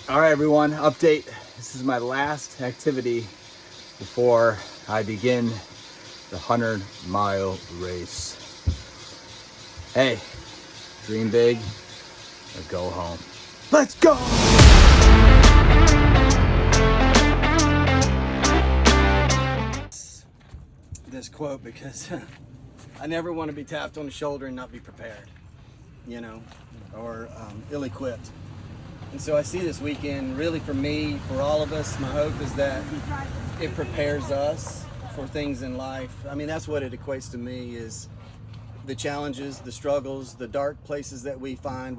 All right, everyone, update. This is my last activity before I begin the 100-mile race. Hey, dream big or go home. Let's go! This quote because I never want to be tapped on the shoulder and not be prepared, or ill-equipped. And so I see this weekend, really for me, for all of us, my hope is that it prepares us for things in life. I mean, that's what it equates to me, is the challenges, the struggles, the dark places that we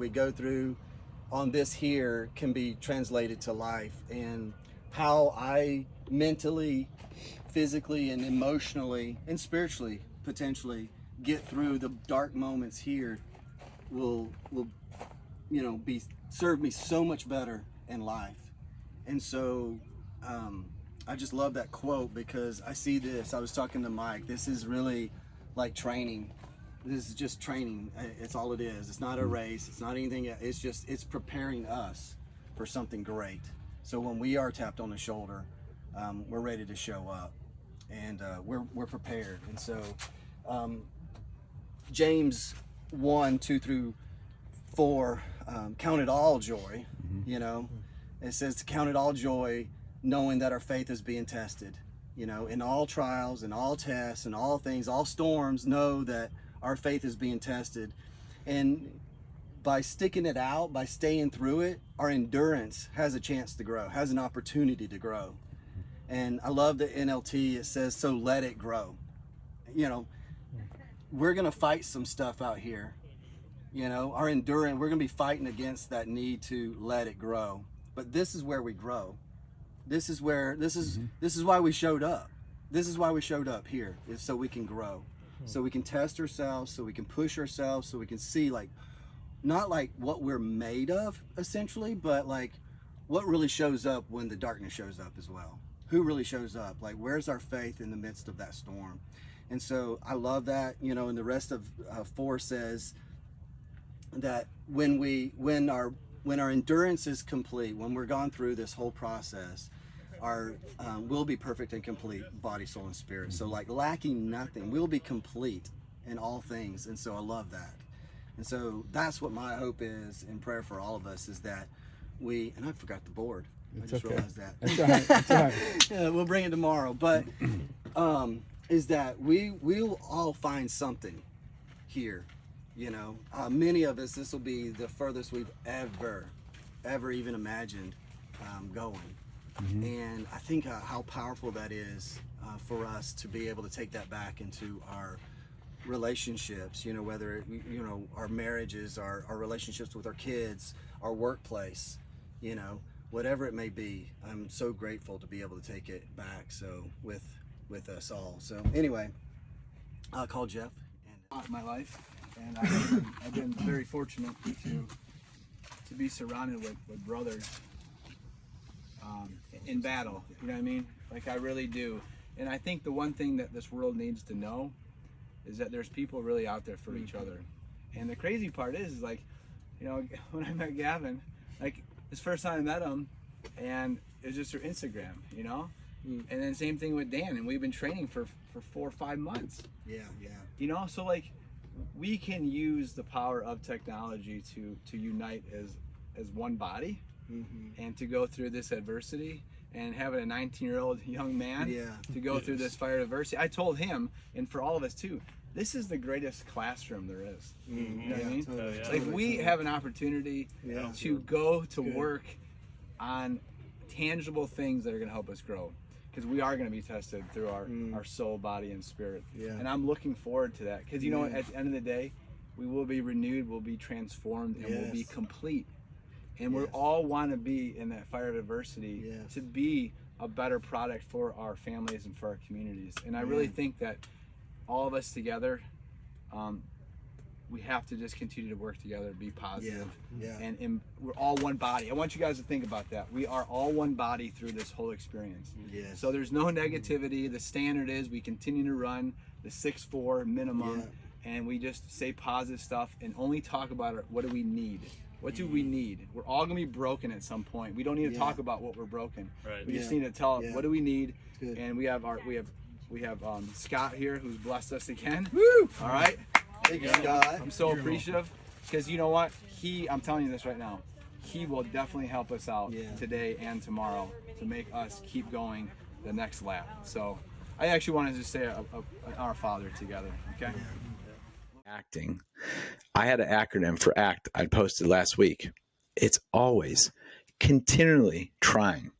go through on this here can be translated to life. And how I mentally, physically, and emotionally, and spiritually, potentially, get through the dark moments here will serve me so much better in life. And so I just love that quote because I see this. I was talking to Mike. This is really like training. This is just training. It's all it is. It's not a race. It's not anything. It's preparing us for something great. So when we are tapped on the shoulder, we're ready to show up, and we're prepared. And so James 1:2-4, count it all joy. It says to count it all joy, knowing that our faith is being tested. In all trials and all tests and all things, all storms, know that our faith is being tested. And by sticking it out, by staying through it, our endurance has a chance to grow, has an opportunity to grow. And I love the NLT. It says, so let it grow. We're going to fight some stuff out here. Our endurance, we're going to be fighting against that need to let it grow. But this is where we grow. This is why we showed up. This is why we showed up here, is so we can grow. So we can test ourselves, so we can push ourselves, so we can see, not like what we're made of, essentially, but like what really shows up when the darkness shows up as well. Who really shows up? Like, where's our faith in the midst of that storm? And so I love that, and the rest of 4 says that when our endurance is complete, when we're gone through this whole process, we'll be perfect and complete, body, soul, and spirit. So lacking nothing, we'll be complete in all things. And so I love that. And so that's what my hope is in prayer for all of us, is that and I forgot the board. I just realized that. That's all right. That's all right. Yeah, we'll bring it tomorrow. But is that we'll all find something here. Many of us, this will be the furthest we've ever even imagined going. And I think how powerful that is for us to be able to take that back into our relationships, whether our marriages, our relationships with our kids, our workplace, whatever it may be. I'm so grateful to be able to take it back with us all. So anyway, I'll call Jeff. My life, and I've been very fortunate to be surrounded with brothers in battle. You know what I mean? Like, I really do. And I think the one thing that this world needs to know is that there's people really out there for each other. And the crazy part is when I met Gavin, this first time I met him, and it was just through Instagram, And then same thing with Dan, and we've been training for 4 or 5 months. Yeah. So we can use the power of technology to unite as one body, and to go through this adversity, and having a 19-year-old young man to go through this fire of adversity. I told him, and for all of us too, this is the greatest classroom there is. You know what I mean? Totally. We have an opportunity to go to work on tangible things that are going to help us grow, because we are going to be tested through our soul, body, and spirit. And I'm looking forward to that, because at the end of the day, we will be renewed, we'll be transformed, and we'll be complete. And we all want to be in that fire of adversity to be a better product for our families and for our communities. And I really think that all of us together, we have to just continue to work together, be positive, and we're all one body. I want you guys to think about that. We are all one body through this whole experience. So there's no negativity. The standard is we continue to run the 6-4 minimum, and we just say positive stuff and only talk about what do we need. What do we need? We're all gonna be broken at some point. We don't need to talk about what we're broken. Right. We just need to tell what do we need. Good. And we have Scott here who's blessed us again. Woo! All right. Thank you, Scott. I'm so appreciative because you know what? I'm telling you this right now. He will definitely help us out today and tomorrow to make us keep going the next lap. So I actually want to just say Our Father together, okay? Acting. I had an acronym for ACT I posted last week. It's always continually trying.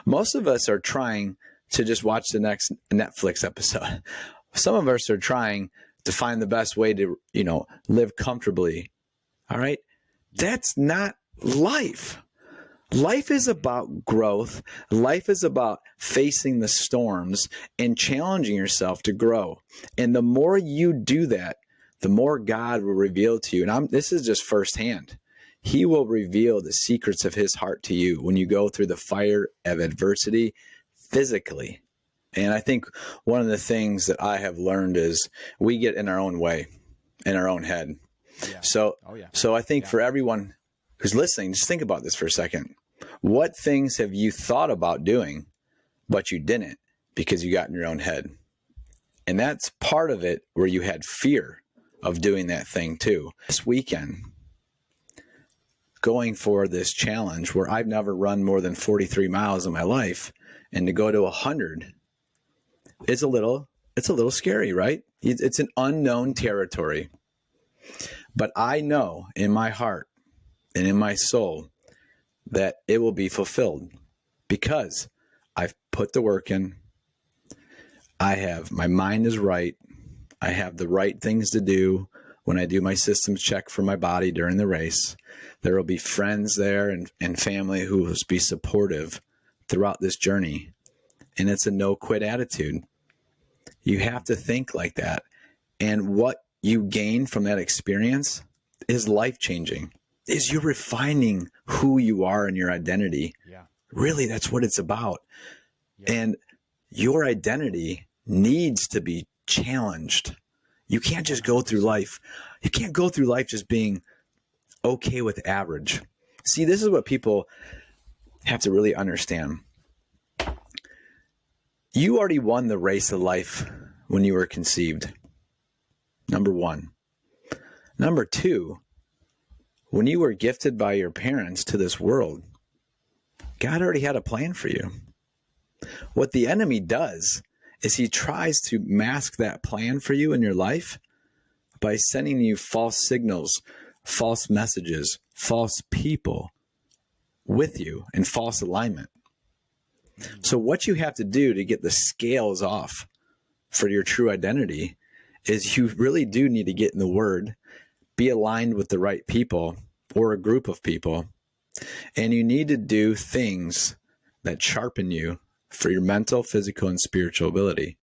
Most of us are trying to just watch the next Netflix episode. Some of us are trying to find the best way to, live comfortably. All right? That's not life. Life is about growth. Life is about facing the storms and challenging yourself to grow. And the more you do that, the more God will reveal to you. And this is just firsthand. He will reveal the secrets of his heart to you when you go through the fire of adversity physically. And I think one of the things that I have learned is we get in our own way, in our own head. Yeah. So I think for everyone who's listening, just think about this for a second. What things have you thought about doing, but you didn't because you got in your own head? And that's part of it where you had fear of doing that thing too. This weekend, going for this challenge where I've never run more than 43 miles in my life, and to go to 100 is a little scary, right? It's an unknown territory. But I know in my heart and in my soul that it will be fulfilled because I've put the work in. My mind is right. I have the right things to do when I do my systems check for my body during the race. There will be friends there and family who will be supportive throughout this journey. And it's a no quit attitude. You have to think like that. And what you gain from that experience is life-changing. Is you're refining who you are and your identity. Yeah. Really, that's what it's about. Yeah. And your identity needs to be challenged. You can't just go through life. You can't go through life just being okay with average. See, this is what people have to really understand. You already won the race of life when you were conceived. Number one. Number two, when you were gifted by your parents to this world, God already had a plan for you. What the enemy does is he tries to mask that plan for you in your life by sending you false signals, false messages, false people with you in false alignment. So what you have to do to get the scales off for your true identity is you really do need to get in the Word, be aligned with the right people or a group of people, and you need to do things that sharpen you for your mental, physical, and spiritual ability.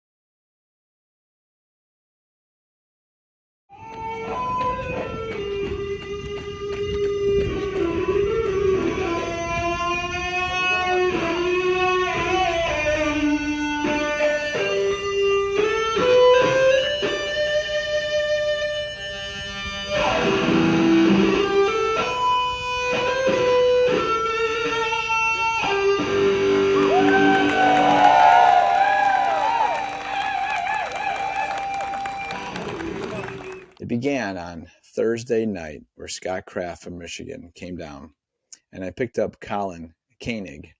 It began on Thursday night where Scott Kraft from Michigan came down, and I picked up Colin Koenig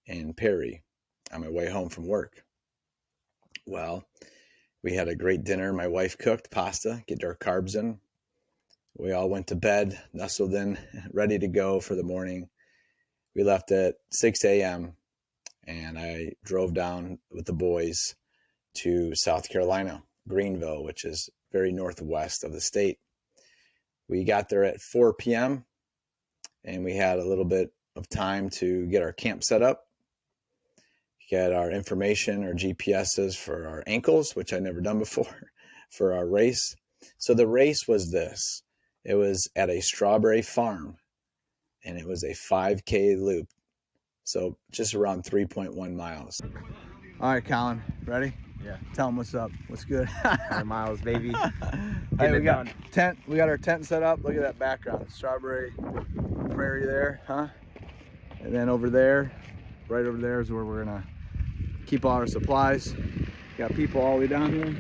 and Perry on my way home from work. Well, we had a great dinner. My wife cooked pasta, get our carbs in. We all went to bed, nestled in, ready to go for the morning. We left at 6 a.m., and I drove down with the boys to South Carolina, Greenville, which is very northwest of the state. We got there at 4 p.m. and we had a little bit of time to get our camp set up, get our information, our GPSs for our ankles, which I'd never done before, for our race. So the race was this. It was at a strawberry farm, and it was a 5K loop. So just around 3.1 miles. All right, Colin, ready? Yeah. Tell them what's up. What's good? 100 miles, baby. Hey, we it got done. tent. We got our tent set up. Look at that background. Strawberry prairie there, huh? And then over there, right over there is where we're gonna keep all our supplies. Got people all the way down here.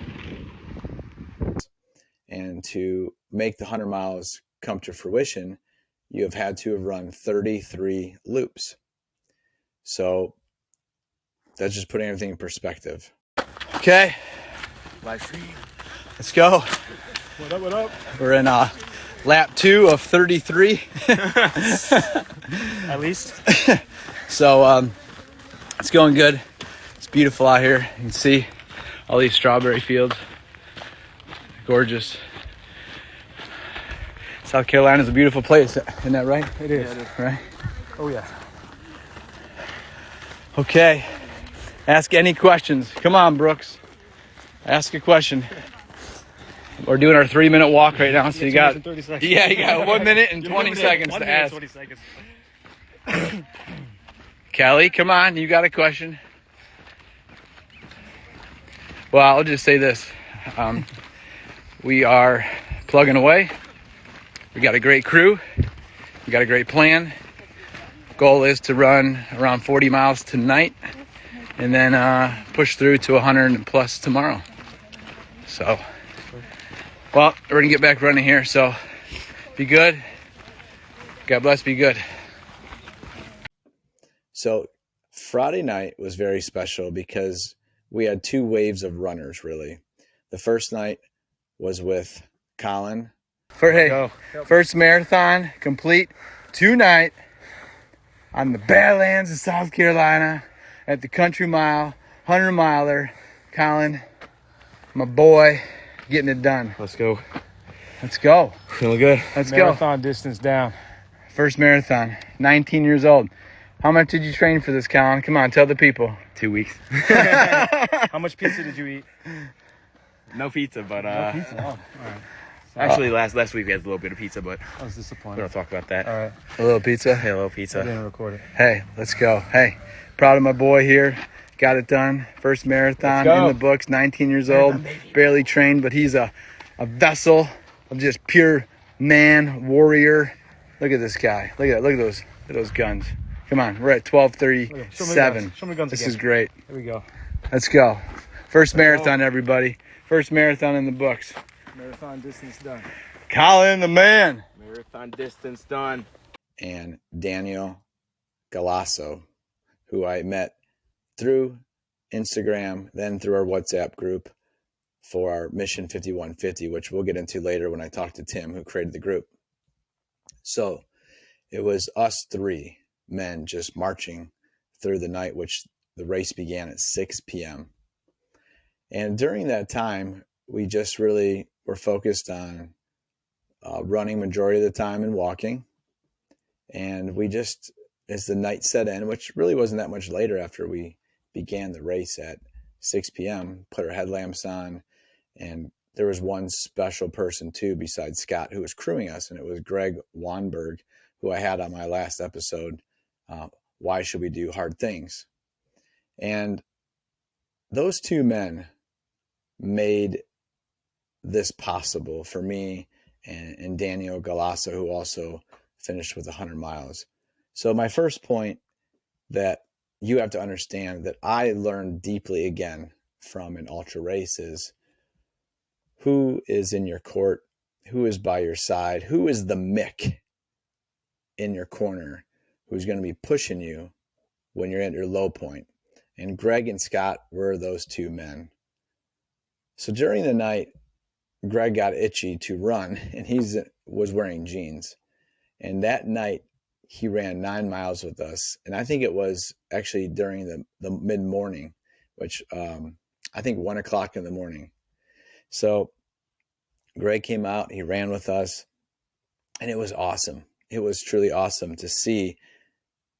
And to make the 100 miles come to fruition, you have had to have run 33 loops. So that's just putting everything in perspective. Okay, Live stream. let's go. What up, what up? We're in lap 2 of 33. At least. So it's going good. It's beautiful out here. You can see all these strawberry fields. Gorgeous. South Carolina is a beautiful place. Isn't that right? It is. Yeah, it is. Right? Oh, yeah. Okay. Ask any questions. Come on, Brooks. Ask a question. We're doing our 3-minute walk right now, so you got 30 seconds. Yeah, you got 1 minute and 20 seconds 1 to minute, ask. 20 seconds. Kelly, come on, you got a question? Well, I'll just say this. We are plugging away. We got a great crew. We got a great plan. Goal is to run around 40 miles tonight and then push through to 100 plus tomorrow. So, well, we're gonna get back running here. So, be good. God bless, be good. So, Friday night was very special because we had 2 waves of runners, really. The first night was with Colin. First marathon complete tonight on the Badlands of South Carolina at the Country Mile, 100 miler. Colin, my boy, getting it done. Let's go. Let's go. Feeling good. Let's go. Marathon distance down. First marathon, 19 years old. How much did you train for this, Colin? Come on, tell the people. 2 weeks. How much pizza did you eat? No pizza, but No pizza. Oh, all right. Actually, last week we had a little bit of pizza, but I was we disappointed. don't talk about that. All right. A little pizza? Hey, a little I pizza. didn't record it. Hey, let's go. Hey, proud of my boy here. Got it done. First marathon in the books. 19 years old. Barely trained, but he's a vessel of just pure man, warrior. Look at this guy. Look at that. Look at those guns. Come on. We're at 12:37. Show me guns This again. is great. Here we go. Let's go. First marathon, everybody. First marathon in the books. Marathon distance done. Colin the man. Marathon distance done. And Daniel Galasso, who I met through Instagram, then through our WhatsApp group for our Mission 5150, which we'll get into later when I talk to Tim, who created the group. So it was us 3 men just marching through the night, which the race began at 6 p.m. And during that time, we just really were focused on running majority of the time and walking. And we just, as the night set in, which really wasn't that much later after we began the race at 6 p.m., put our headlamps on. And there was one special person too, besides Scott, who was crewing us. And it was Greg Wanberg, who I had on my last episode, Why Should We Do Hard Things? And those 2 men made this possible for me and Daniel Galasso, who also finished with 100 miles. So my first point that you have to understand that I learned deeply again from an ultra race is who is in your court, who is by your side, who is the Mick in your corner, who's going to be pushing you when you're at your low point. And Greg and Scott were those 2 men. So during the night, Greg got itchy to run, and he was wearing jeans. And that night, he ran 9 miles with us. And I think it was actually during the mid-morning, which I think 1 o'clock in the morning. So Greg came out, he ran with us, and it was awesome. It was truly awesome to see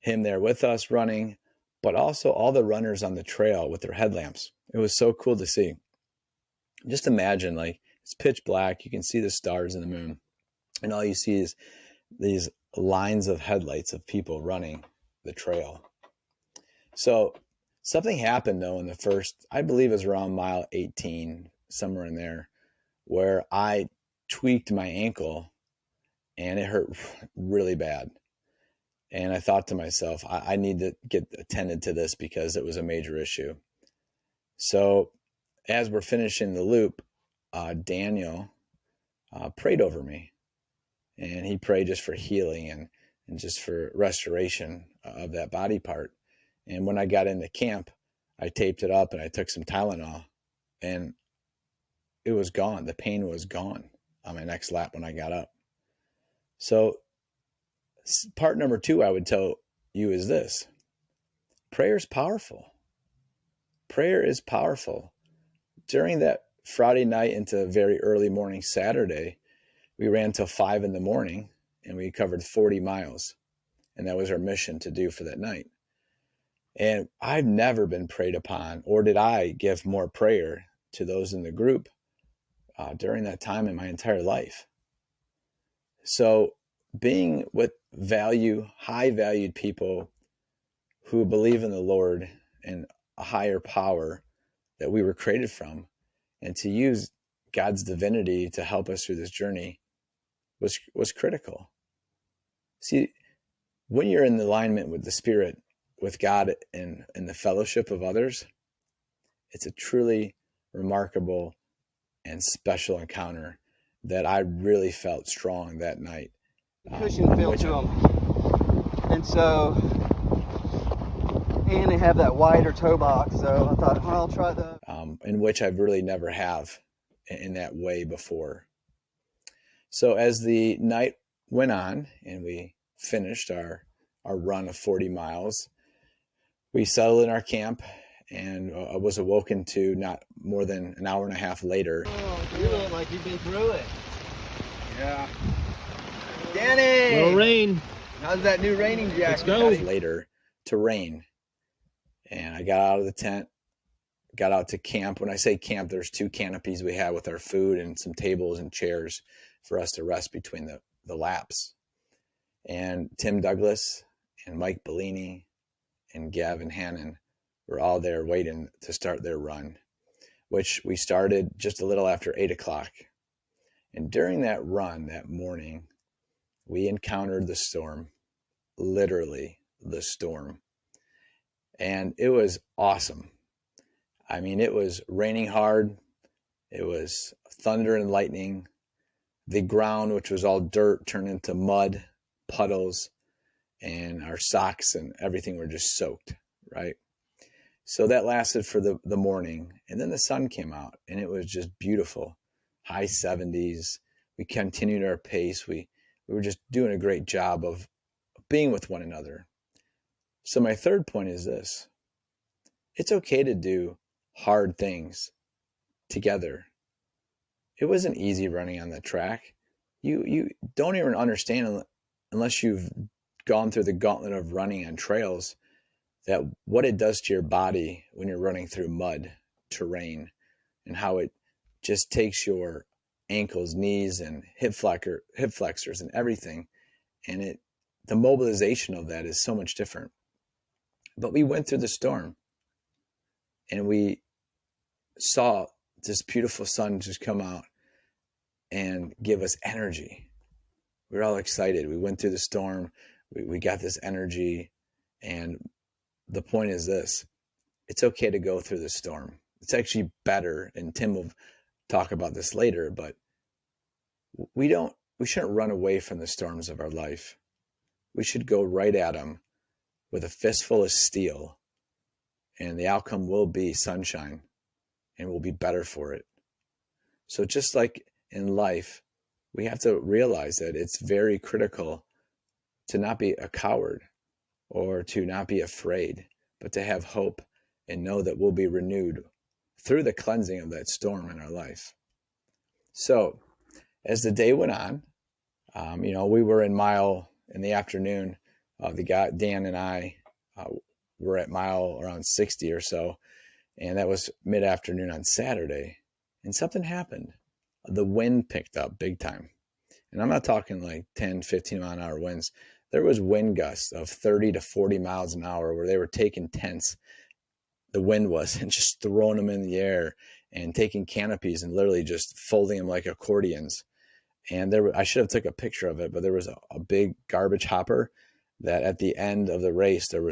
him there with us running, but also all the runners on the trail with their headlamps. It was so cool to see. Just imagine, like, it's pitch black. You can see the stars and the moon. And all you see is these lines of headlights of people running the trail. So Something happened though in the first, I believe it was around mile 18, somewhere in there, where I tweaked my ankle and it hurt really bad. And I thought to myself, I need to get attended to this because it was a major issue. So as we're finishing the loop, Daniel prayed over me, and he prayed just for healing and just for restoration of that body part. And when I got into camp, I taped it up and I took some Tylenol, and it was gone. The pain was gone on my next lap when I got up. So part number 2 I would tell you is this: prayer is powerful. Prayer is powerful. During that Friday night into very early morning Saturday, we ran till 5 a.m. and we covered 40 miles. And that was our mission to do for that night. And I've never been prayed upon, or did I give more prayer to those in the group during that time in my entire life. So being with high valued people who believe in the Lord and a higher power that we were created from, and to use God's divinity to help us through this journey was critical. See, when you're in alignment with the Spirit, with God, and the fellowship of others, it's a truly remarkable and special encounter that I really felt strong that night. Cushion feel to them. And so, and they have that wider toe box, so I thought, well, I'll try that. In which I really never have in that way before. So as the night went on and we finished our run of 40 miles, we settled in our camp, and I was awoken to not more than an hour and a half later. Oh, you look like you've been through it. Yeah. Danny! Little rain. How's that new raining jacket? Let's go. Later to rain. And I got out of the tent, got out to camp. When I say camp, there's 2 canopies we had with our food and some tables and chairs for us to rest between the laps. And Tim Douglas and Mike Bellini and Gavin Hannon were all there waiting to start their run, which we started just a little after 8 o'clock. And during that run that morning, we encountered the storm, literally the storm. And it was awesome. I mean, it was raining hard. It was thunder and lightning. The ground, which was all dirt, turned into mud, puddles, and our socks and everything were just soaked, right? So that lasted for the morning. And then the sun came out, and it was just beautiful. High 70s. We continued our pace. We were just doing a great job of being with one another. So my third point is this: it's okay to do hard things together. It wasn't easy running on the track. You don't even understand unless you've gone through the gauntlet of running on trails that what it does to your body when you're running through mud terrain, and how it just takes your ankles, knees, and hip flexors and everything, and the mobilization of that is so much different. But we went through the storm, and we saw this beautiful sun just come out and give us energy. We were all excited. We went through the storm. We got this energy. And the point is this: it's okay to go through the storm. It's actually better, and Tim will talk about this later, but we shouldn't run away from the storms of our life. We should go right at them with a fistful of steel, and the outcome will be sunshine, and we'll be better for it. So just like in life, we have to realize that it's very critical to not be a coward or to not be afraid, but to have hope and know that we'll be renewed through the cleansing of that storm in our life. So as the day went on, we were in the afternoon. The guy, Dan and I, were at mile around 60 or so, and that was mid-afternoon on Saturday, and something happened. The wind picked up big time. And I'm not talking like 10, 15 mile an hour winds. There was wind gusts of 30 to 40 miles an hour where they were taking tents the wind was, and just throwing them in the air and taking canopies and literally just folding them like accordions. And I should have took a picture of it, but there was a big garbage hopper that at the end of the race, there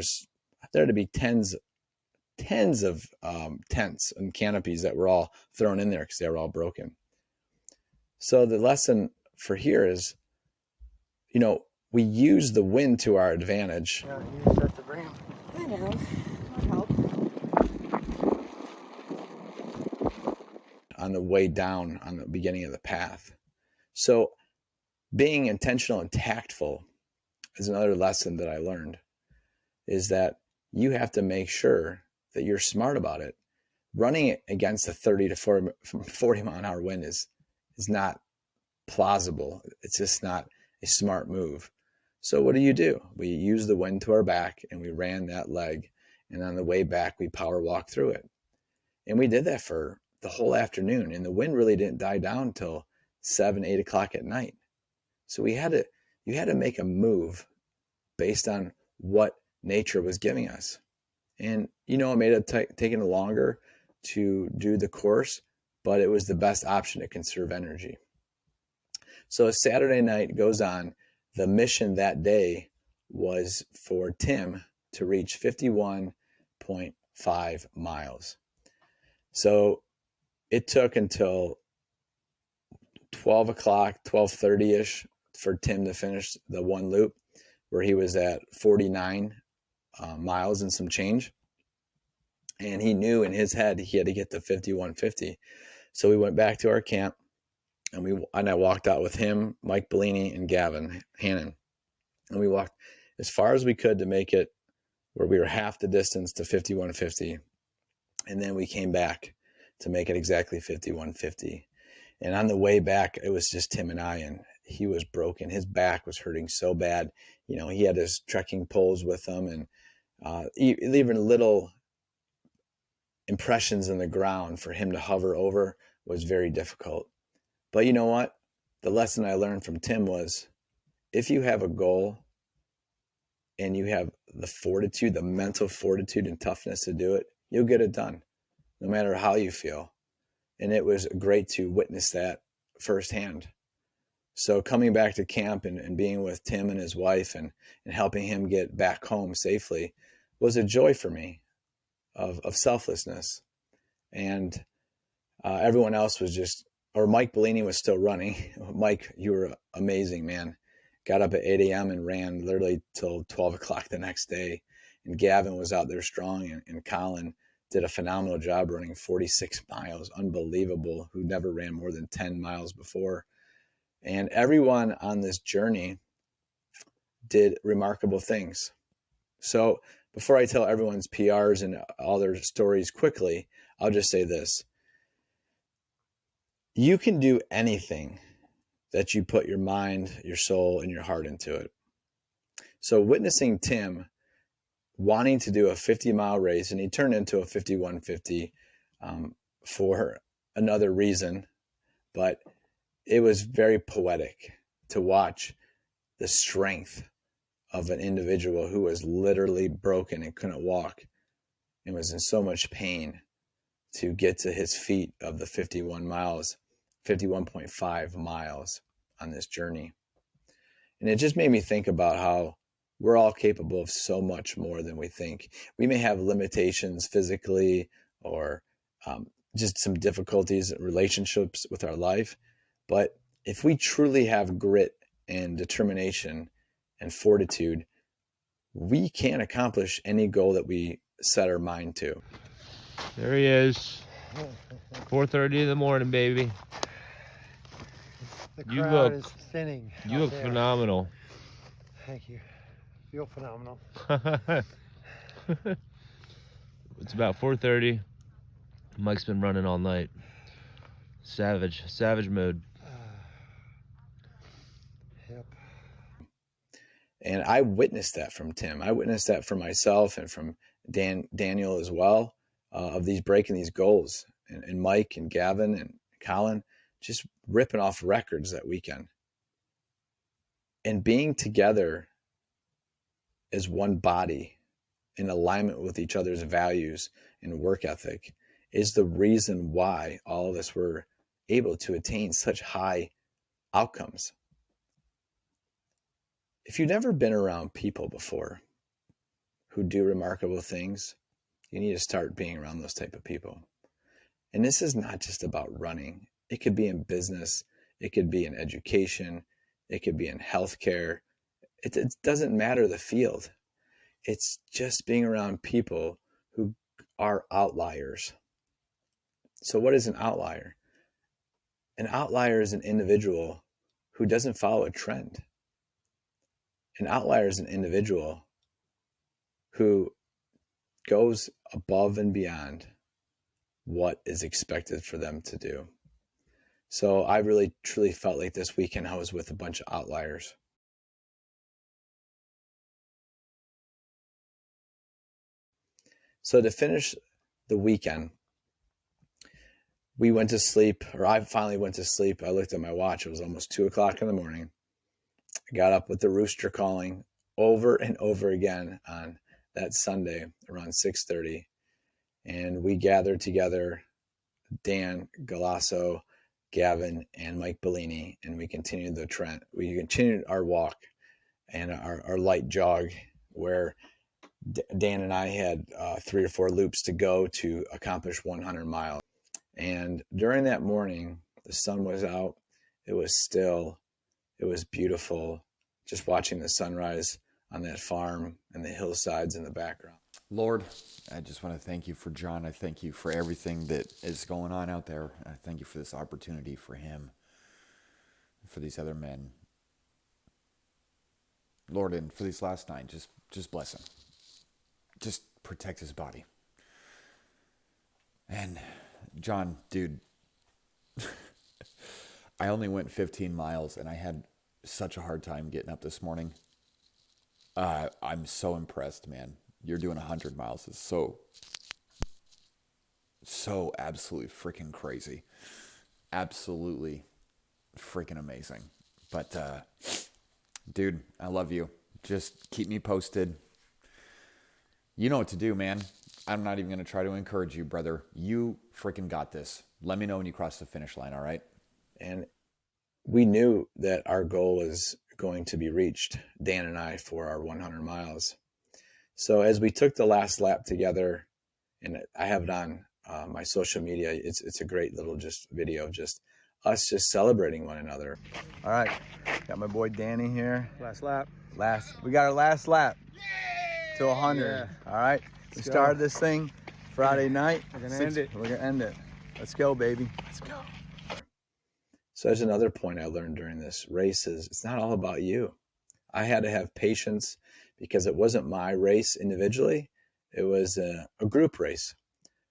had to be tens of tents and canopies that were all thrown in there because they were all broken. So the lesson for here is, we use the wind to our advantage. Yeah, you set the bring. I know. That helps. On the way down on the beginning of the path. So being intentional and tactful is another lesson that I learned, is that you have to make sure that you're smart about it. Running it against a 30 to 40 mile an hour wind is not plausible. It's just not a smart move. So what do? We use the wind to our back and we ran that leg. And on the way back, we power walked through it. And we did that for the whole afternoon. And the wind really didn't die down until 7, 8 o'clock at night. So you had to make a move based on what nature was giving us. And, it may have taken longer to do the course, but it was the best option to conserve energy. So as Saturday night goes on, the mission that day was for Tim to reach 51.5 miles. So it took until 12 o'clock, 12:30-ish for Tim to finish the one loop, where he was at 49 miles and some change. And he knew in his head he had to get to 51:50. So we went back to our camp, and I walked out with him, Mike Bellini, and Gavin Hannon. And we walked as far as we could to make it where we were half the distance to 51:50. And then we came back to make it exactly 51:50. And on the way back, it was just Tim and I, and he was broken. His back was hurting so bad. He had his trekking poles with him, and even little impressions in the ground for him to hover over was very difficult. But you know what? The lesson I learned from Tim was, if you have a goal and you have the fortitude, the mental fortitude and toughness to do it, you'll get it done, no matter how you feel. And it was great to witness that firsthand. So coming back to camp and being with Tim and his wife and helping him get back home safely was a joy for me of selflessness. And everyone else was Mike Bellini was still running. Mike, you were amazing, man. Got up at 8 a.m. and ran literally till 12 o'clock the next day. And Gavin was out there strong, and Colin did a phenomenal job running 46 miles. Unbelievable. Who never ran more than 10 miles before. And everyone on this journey did remarkable things. So before I tell everyone's PRs and all their stories quickly, I'll just say this. You can do anything that you put your mind, your soul, and your heart into it. So witnessing Tim wanting to do a 50-mile race, and he turned into a 51:50 for another reason, but it was very poetic to watch the strength of an individual who was literally broken and couldn't walk and was in so much pain to get to his feet of the 51.5 miles on this journey. And it just made me think about how we're all capable of so much more than we think. We may have limitations physically or just some difficulties in relationships with our life. But if we truly have grit and determination and fortitude, we can accomplish any goal that we set our mind to. There he is. 4:30 in the morning, baby. The You crowd look- is thinning. You out look there. phenomenal. Thank you. Feel phenomenal. It's about 4:30. Mike's been running all night. Savage mode. Yep. And I witnessed that from Tim. I witnessed that for myself and from Daniel as well, of these breaking these goals. And Mike and Gavin and Colin just ripping off records that weekend. And being together as one body in alignment with each other's values and work ethic is the reason why all of us were able to attain such high outcomes. If you've never been around people before who do remarkable things, you need to start being around those type of people. And this is not just about running. It could be in business. It could be in education. It could be in healthcare. It doesn't matter the field. It's just being around people who are outliers. So what is an outlier? An outlier is an individual who doesn't follow a trend. An outlier is an individual who goes above and beyond what is expected for them to do. So I really, truly felt like this weekend I was with a bunch of outliers. So to finish the weekend, we went to sleep, or I finally went to sleep. I looked at my watch. It was almost 2 o'clock in the morning. I got up with the rooster calling over and over again on that Sunday around 6:30. And we gathered together, Dan Galasso, Gavin, and Mike Bellini, and we continued the trend. We continued our walk and our light jog, where Dan and I had 3 or 4 loops to go to accomplish 100 miles. And during that morning, the sun was out. It was still. It was beautiful, just watching the sunrise on that farm and the hillsides in the background. Lord, I just want to thank you for John. I thank you for everything that is going on out there. I thank you for this opportunity for him, for these other men. Lord, and for this last night, just bless him. Just protect his body. And John, dude, I only went 15 miles and I had such a hard time getting up this morning. I'm so impressed, man. You're doing 100 miles. It's so absolutely freaking crazy. Absolutely freaking amazing. But, dude, I love you. Just keep me posted. You know what to do, man. I'm not even going to try to encourage you, brother. You freaking got this. Let me know when you cross the finish line, all right? And we knew that our goal was going to be reached, Dan and I, for our 100 miles. So as we took the last lap together, and I have it on my social media, it's a great little just video of just us just celebrating one another. All right, got my boy Danny here. Last lap. We got our last lap to 100. Yeah. All right, we started this thing Friday night. We're gonna end it. We're gonna end it. Let's go, baby. Let's go. So there's another point I learned during this race is it's not all about you. I had to have patience because it wasn't my race individually. It was a group race,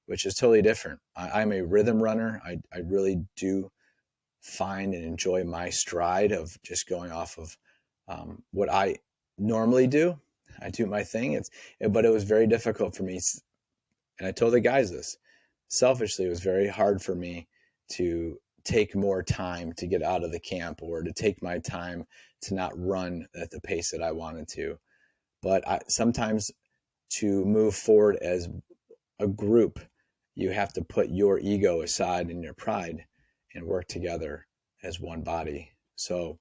which is totally different. I'm a rhythm runner. I really do find and enjoy my stride of just going off of what I normally do. I do my thing. But it was very difficult for me. And I told the guys this. Selfishly, it was very hard for me to take more time to get out of the camp or to take my time to not run at the pace that I wanted to. But sometimes to move forward as a group, you have to put your ego aside and your pride and work together as one body. So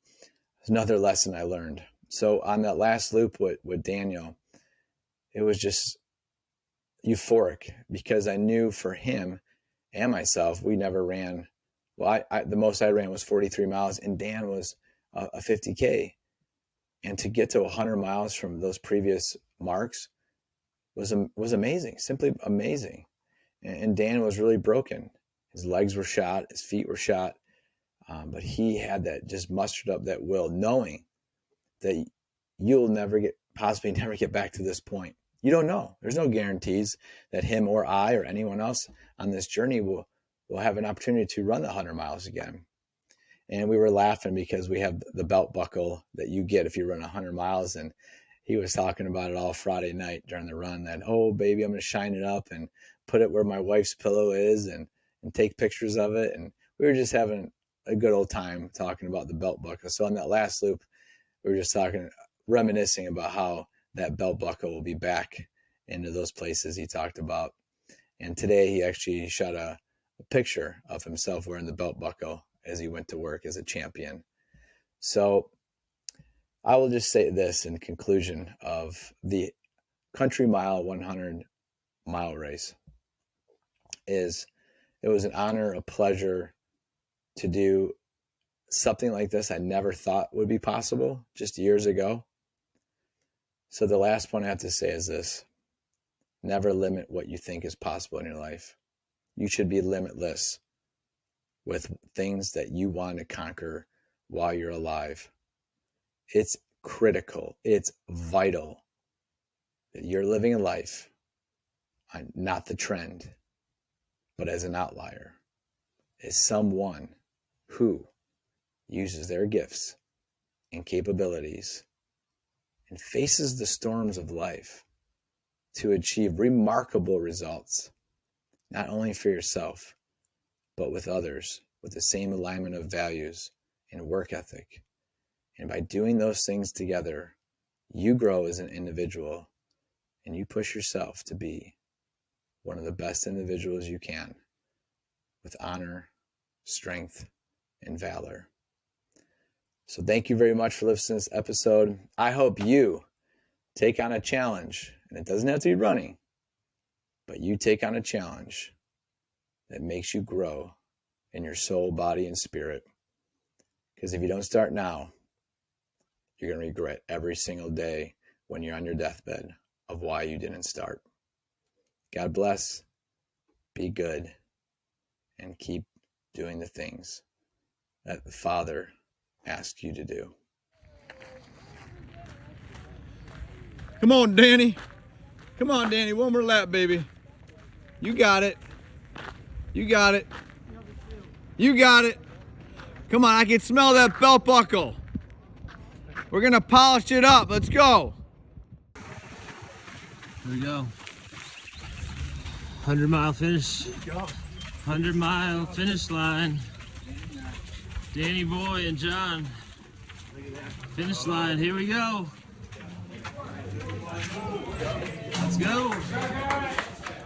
it's another lesson I learned. So on that last loop with Daniel, it was just euphoric because I knew for him and myself, we never ran. Well, the most I ran was 43 miles and Dan was a 50K. And to get to 100 miles from those previous marks was amazing, simply amazing. And Dan was really broken. His legs were shot, his feet were shot, but he had that, just mustered up that will, knowing that you'll possibly never get back to this point. You don't know. There's no guarantees that him or I or anyone else on this journey will have an opportunity to run the 100 miles again. And we were laughing because we have the belt buckle that you get if you run 100 miles. And he was talking about it all Friday night during the run that, oh, baby, I'm going to shine it up and put it where my wife's pillow is and take pictures of it. And we were just having a good old time talking about the belt buckle. So on that last loop, we were just reminiscing about how that belt buckle will be back into those places he talked about. And today he actually shot a picture of himself wearing the belt buckle as he went to work as a champion. So I will just say this in conclusion of the Country Mile 100 mile race is it was an honor, a pleasure to do something like this I never thought would be possible just years ago. So the last point I have to say is this: never limit what you think is possible in your life. You should be limitless with things that you want to conquer while you're alive. It's critical, it's vital that you're living a life not the trend, but as an outlier, as someone who uses their gifts and capabilities and faces the storms of life to achieve remarkable results, not only for yourself, but with others with the same alignment of values and work ethic. And by doing those things together, you grow as an individual and you push yourself to be one of the best individuals you can with honor, strength, and valor. So thank you very much for listening to this episode. I hope you take on a challenge, and it doesn't have to be running, but you take on a challenge that makes you grow in your soul, body, and spirit. Because if you don't start now, you're going to regret every single day when you're on your deathbed of why you didn't start. God bless, be good, and keep doing the things that the Father asks you to do. Come on, Danny. Come on, Danny. One more lap, baby. You got it. You got it. You got it. Come on, I can smell that belt buckle. We're going to polish it up. Let's go. Here we go. 100-mile finish. 100-mile finish line. Danny Boy and John. Finish line. Here we go. Let's go.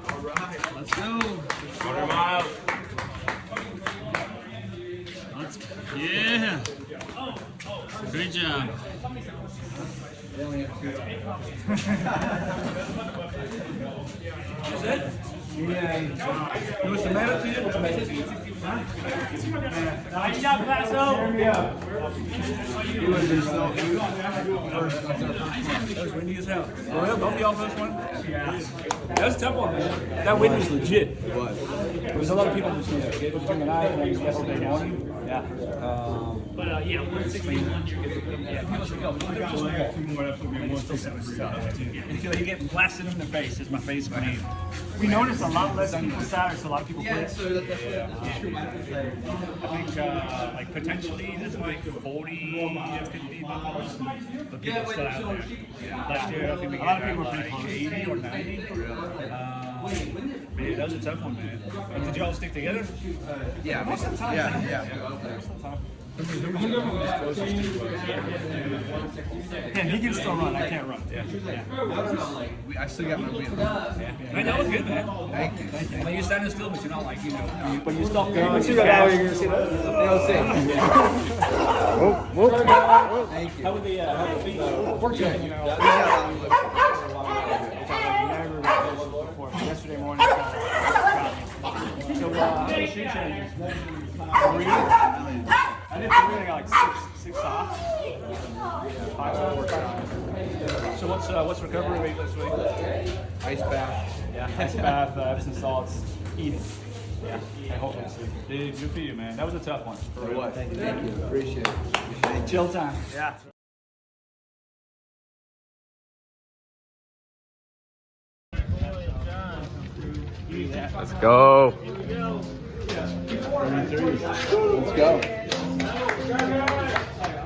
All right. Let's go. 100 miles. Yeah. Great job. That's it? Yeah. You want some matter to you? Nice job, Paso. You would have been so first. That was windy as hell. Well, both of y'all first one? Yeah. That was a tough one, man. That wind was legit. It was. There was a lot of people just between the night and yesterday morning. Yeah. But yeah, 161. You're good. Yeah, give us a couple. You get blasted in the face. Is my face my name? We noticed a lot less people Saturday, so a lot of people quit. I think like potentially there's like 40 to 50 miles, but people are still out there. Last year I think we got like 80 or 90. Man, that was a tough one, man. Did y'all stick together? Yeah, most of the time. Yeah. Man, he can still run. I can't run. I still got my wheel. Man, that was good, man. Thank you. I mean, you're standing still, but you're not like, But you stop going. Once you got out, you're gonna see that. They'll see. Thank you. how would the feet? We're good. Yesterday morning. So, shoe changes. I did three, I got like six socks. 5 workouts. So what's recovery weight this week? Ice bath. Yeah, ice bath, Epsom salts, eating. Yeah, I hope I'm sleeping. Dude, good for you, man. That was a tough one. For real. Thank you. Appreciate it. Chill time. Yeah. Let's go. Let's go.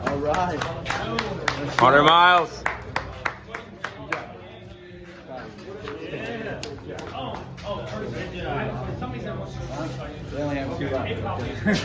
All right. 100 miles. They only have 2 laps.